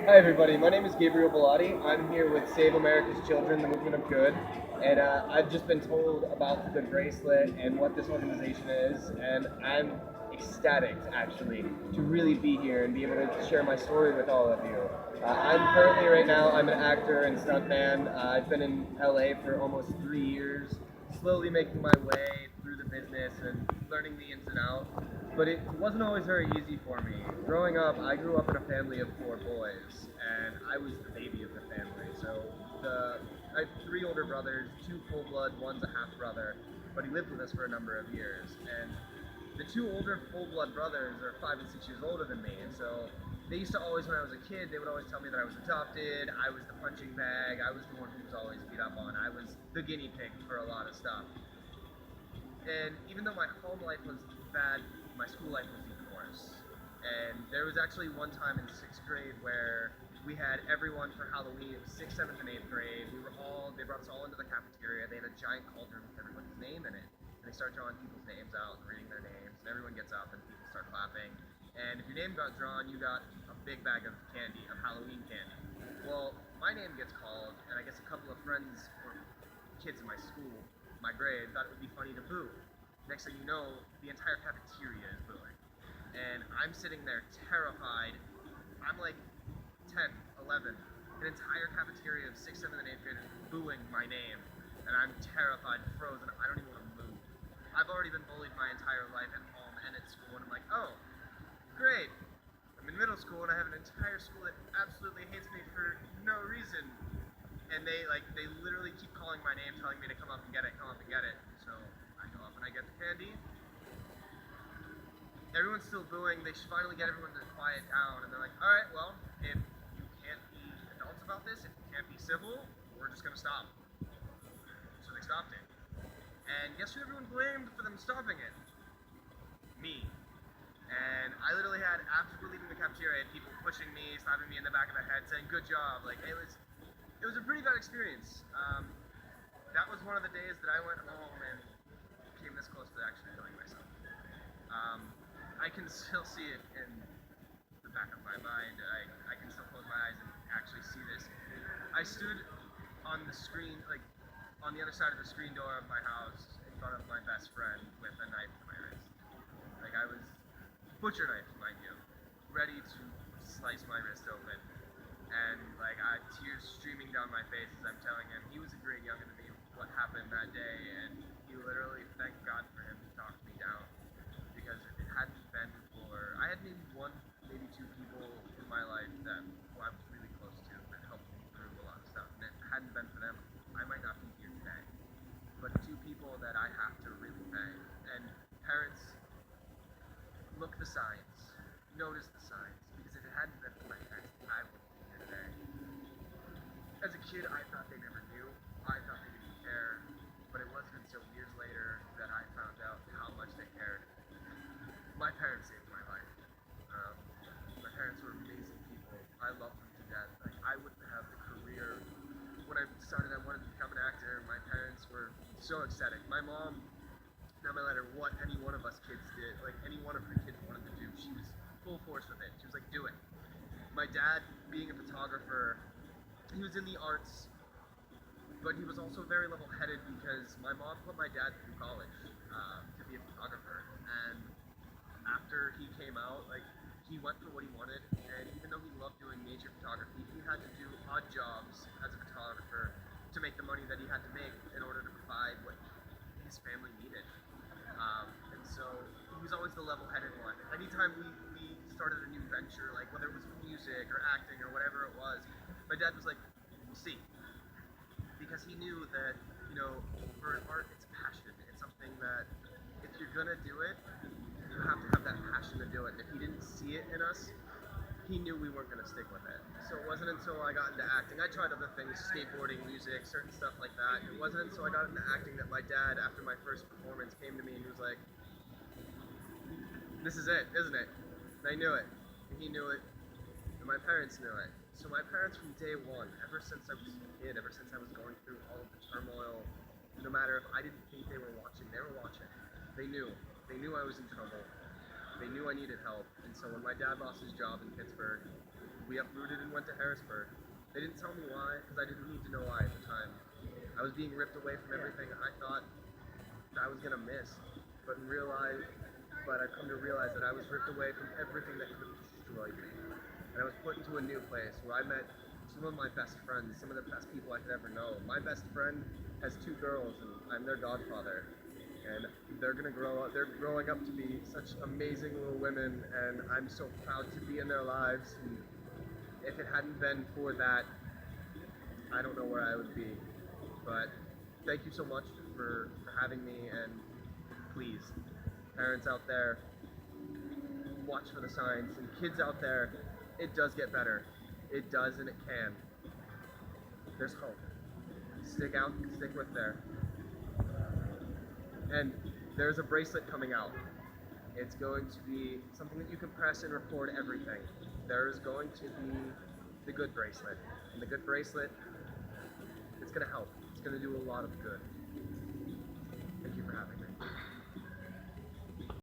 Hi, everybody. My name is Gabriel Bellotti. I'm here with Save America's Children, the Movement of Good. And I've just been told about the Good Bracelet and what this organization is. And I'm ecstatic, actually, to really be here and be able to share my story with all of you. I'm currently, right now, I'm an actor and stuntman. I've been in LA for almost 3 years, slowly making my way through the business and learning the ins and outs. But it wasn't always very easy for me. Growing up, I grew up in a family of four boys, and I was the baby of the family. So I have three older brothers, two full blood, one's a half brother, but he lived with us for a number of years. And the two older full blood brothers are 5 and 6 years older than me, and so they used to always, when I was a kid, they would always tell me that I was adopted. I was the punching bag. I was the one who was always beat up on. I was the guinea pig for a lot of stuff. And even though my home life was bad, my school life was even worse. And there was actually one time in sixth grade where we had everyone for Halloween. It was sixth, seventh, and eighth grade. They brought us all into the cafeteria. They had a giant cauldron with everyone's name in it. And they start drawing people's names out and reading their names. And everyone gets up and people start clapping. And if your name got drawn, you got a big bag of candy, of Halloween candy. Well, my name gets called, and I guess a couple of friends or kids in my school, my grade, thought it would be funny to boo. Next thing you know, the entire cafeteria is booing. And I'm sitting there terrified. I'm like 10, 11, an entire cafeteria of 6th, 7th, and 8th graders booing my name. And I'm terrified, frozen. I don't even want to move. I've already been bullied my entire life at home and at school, and I'm like, oh, great. I'm in middle school and I have an entire school that absolutely hates me for no reason. And they literally keep calling my name, telling me to come up and get it, come up and get it. So I go up and I get the candy. Everyone's still booing. They should finally get everyone to quiet down. And they're like, all right, well, if you can't be adults about this, if you can't be civil, we're just going to stop. So they stopped it. And guess who everyone blamed for them stopping it? Me. And I literally had, after leaving the cafeteria, I had people pushing me, slapping me in the back of the head, saying, good job. Like, it was a pretty bad experience. That was one of the days that I went home and came this close to actually killing myself. Um, I can still see it in the back of my mind. I can still close my eyes and actually see this. I stood on the screen, like on the other side of the screen door of my house in front of my best friend with a knife to my wrist. Like I was, butcher knife, mind you, ready to slice my wrist open. And like tears streaming down my face as I'm telling him he was a grade younger than me what happened that day, and he literally, thank God for him, he talked me down because if it hadn't been for, I had maybe one, maybe two people in my life that who I was really close to that helped me through a lot of stuff, and if it hadn't been for them, I might not be here today. But two people that I have to really thank, and parents, look the signs, notice the signs, because if it hadn't been for my parents, I wouldn't be here today. As a kid, I thought they never knew. I thought they didn't care. But it wasn't until years later that I found out how much they cared. My parents saved my life. Um, my parents were amazing people. I loved them to death. Like, I wouldn't have the career. When I decided I wanted to become an actor, my parents were so ecstatic. My mom, no matter what any one of us kids did, like any one of her kids wanted to do, she was full force with it. She was like, do it. My dad, being a photographer, he was in the arts, but he was also very level-headed because my mom put my dad through college to be a photographer. And after he came out, like he went for what he wanted, and even though he loved doing nature photography, he had to do odd jobs as a photographer to make the money that he had to make in order to provide what his family needed. And so he was always the level-headed one. Anytime we started a new venture, like whether it was music or acting or whatever it was, my dad was like, "We'll see," because he knew that for art it's passion. It's something that if you're gonna do it, you have to have that passion to do it. And if he didn't see it in us, he knew we weren't gonna stick with it. So it wasn't until I got into acting. I tried other things, skateboarding, music, certain stuff like that. It wasn't until I got into acting that my dad, after my first performance, came to me and he was like, "This is it, isn't it?" And I knew it, and he knew it, and my parents knew it. So my parents from day one, ever since I was a kid, ever since I was going through all of the turmoil, no matter if I didn't think they were watching, they were watching. They knew. They knew I was in trouble. They knew I needed help. And so when my dad lost his job in Pittsburgh, we uprooted and went to Harrisburg. They didn't tell me why, because I didn't need to know why at the time. I was being ripped away from everything I thought that I was gonna miss, but I've come to realize that I was ripped away from everything that could have destroyed me. And I was put into a new place where I met some of my best friends, some of the best people I could ever know. My best friend has 2 girls, and I'm their godfather. And they're growing up to be such amazing little women, and I'm so proud to be in their lives. And if it hadn't been for that, I don't know where I would be. But thank you so much for having me, and please, parents out there, watch for the signs, and kids out there, it does get better. It does, and it can. There's hope. Stick out, stick with there. And there's a bracelet coming out. It's going to be something that you can press and record everything. There's going to be the good bracelet. And the good bracelet, it's going to help. It's going to do a lot of good.